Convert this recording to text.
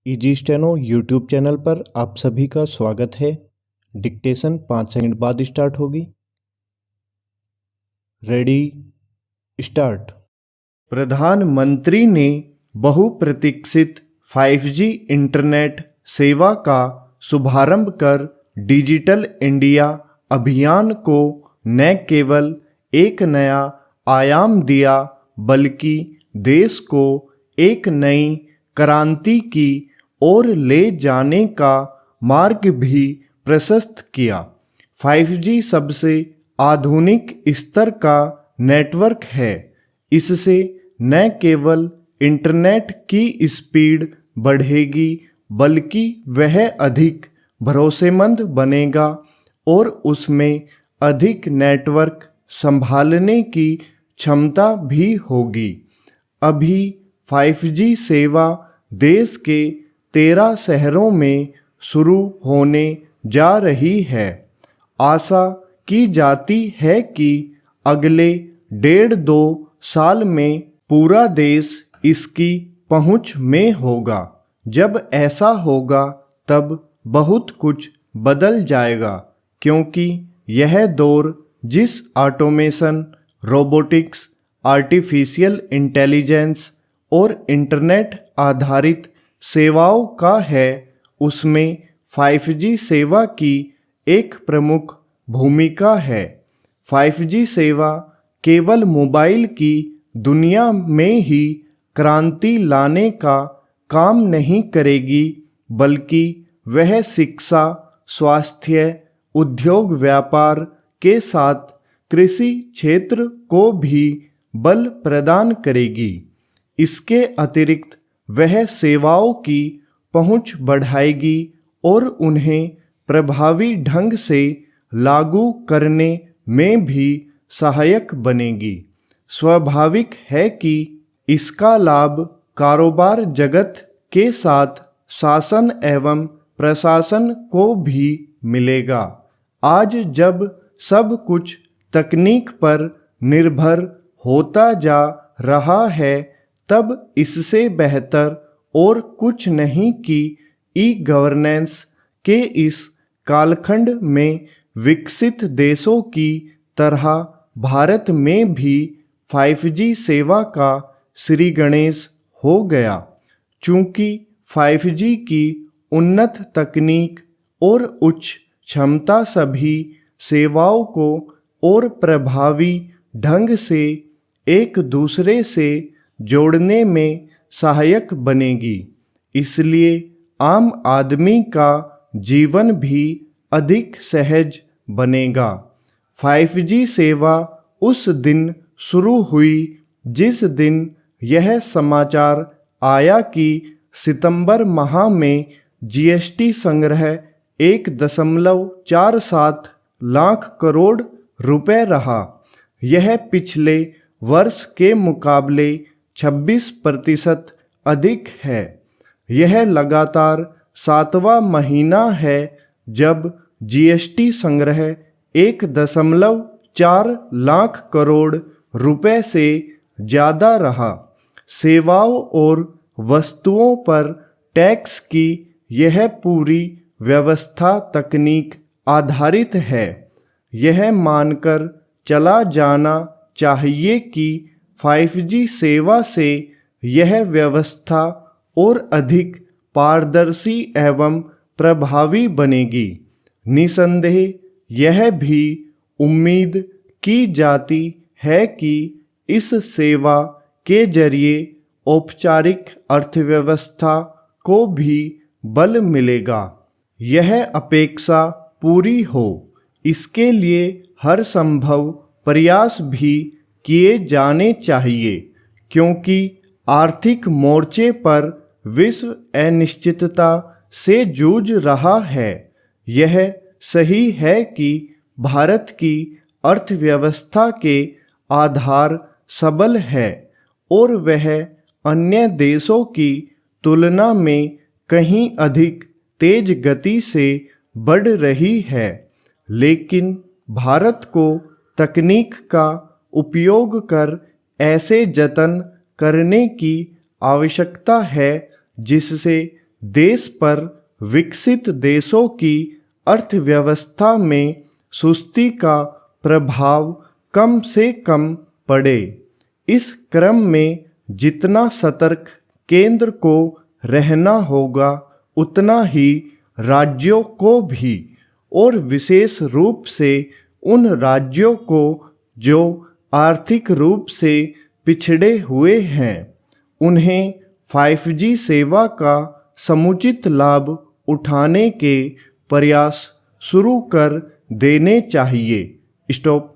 Easy steno YouTube channel पर आप सभी का स्वागत है। डिक्टेशन 5 सेकंड बाद स्टार्ट होगी। Ready start. प्रधानमंत्री ने बहुप्रतीक्षित 5G इंटरनेट सेवा का शुभारंभ कर डिजिटल इंडिया अभियान को न केवल एक नया आयाम दिया बल्कि देश को एक नई क्रांति की ओर ले जाने का मार्ग भी प्रशस्त किया। 5G सबसे आधुनिक स्तर का नेटवर्क है। इससे न केवल इंटरनेट की स्पीड बढ़ेगी बल्कि वह अधिक भरोसेमंद बनेगा और उसमें अधिक नेटवर्क संभालने की क्षमता भी होगी। अभी 5G सेवा देश के 13 शहरों में शुरू होने जा रही है। आशा की जाती है कि अगले 1.5-2 साल में पूरा देश इसकी पहुंच में होगा। जब ऐसा होगा तब बहुत कुछ बदल जाएगा, क्योंकि यह दौर जिस ऑटोमेशन, रोबोटिक्स, आर्टिफिशियल इंटेलिजेंस और इंटरनेट आधारित सेवाओं का है, उसमें 5G सेवा की एक प्रमुख भूमिका है। 5G सेवा केवल मोबाइल की दुनिया में ही क्रांति लाने का काम नहीं करेगी, बल्कि वह शिक्षा, स्वास्थ्य, उद्योग, व्यापार के साथ कृषि क्षेत्र को भी बल प्रदान करेगी। इसके अतिरिक्त वह सेवाओं की पहुंच बढ़ाएगी और उन्हें प्रभावी ढंग से लागू करने में भी सहायक बनेगी। स्वाभाविक है कि इसका लाभ कारोबार जगत के साथ शासन एवं प्रशासन को भी मिलेगा। आज जब सब कुछ तकनीक पर निर्भर होता जा रहा है, तब इससे बेहतर और कुछ नहीं कि ई गवर्नेंस के इस कालखंड में विकसित देशों की तरह भारत में भी 5G सेवा का श्री गणेश हो गया। चूंकि 5G की उन्नत तकनीक और उच्च क्षमता सभी सेवाओं को और प्रभावी ढंग से एक दूसरे से जोड़ने में सहायक बनेगी, इसलिए आम आदमी का जीवन भी अधिक सहज बनेगा। 5G सेवा उस दिन शुरू हुई जिस दिन यह समाचार आया कि सितंबर माह में GST संग्रह 1.47 लाख करोड़ रुपए रहा। यह पिछले वर्ष के मुकाबले 26% अधिक है। यह लगातार 7वां महीना है जब GST संग्रह 1.4 लाख करोड़ रुपए से ज़्यादा रहा। सेवाओं और वस्तुओं पर टैक्स की यह पूरी व्यवस्था तकनीक आधारित है। यह मानकर चला जाना चाहिए कि 5G सेवा से यह व्यवस्था और अधिक पारदर्शी एवं प्रभावी बनेगी। निसंदेह यह भी उम्मीद की जाती है कि इस सेवा के जरिए औपचारिक अर्थव्यवस्था को भी बल मिलेगा। यह अपेक्षा पूरी हो, इसके लिए हर संभव प्रयास भी किए जाने चाहिए, क्योंकि आर्थिक मोर्चे पर विश्व अनिश्चितता से जूझ रहा है। यह सही है कि भारत की अर्थव्यवस्था के आधार सबल है और वह अन्य देशों की तुलना में कहीं अधिक तेज गति से बढ़ रही है, लेकिन भारत को तकनीक का उपयोग कर ऐसे जतन करने की आवश्यकता है जिससे देश पर विकसित देशों की अर्थव्यवस्था में सुस्ती का प्रभाव कम से कम पड़े। इस क्रम में जितना सतर्क केंद्र को रहना होगा, उतना ही राज्यों को भी, और विशेष रूप से उन राज्यों को जो आर्थिक रूप से पिछड़े हुए हैं, उन्हें 5G सेवा का समुचित लाभ उठाने के प्रयास शुरू कर देने चाहिए। स्टॉप।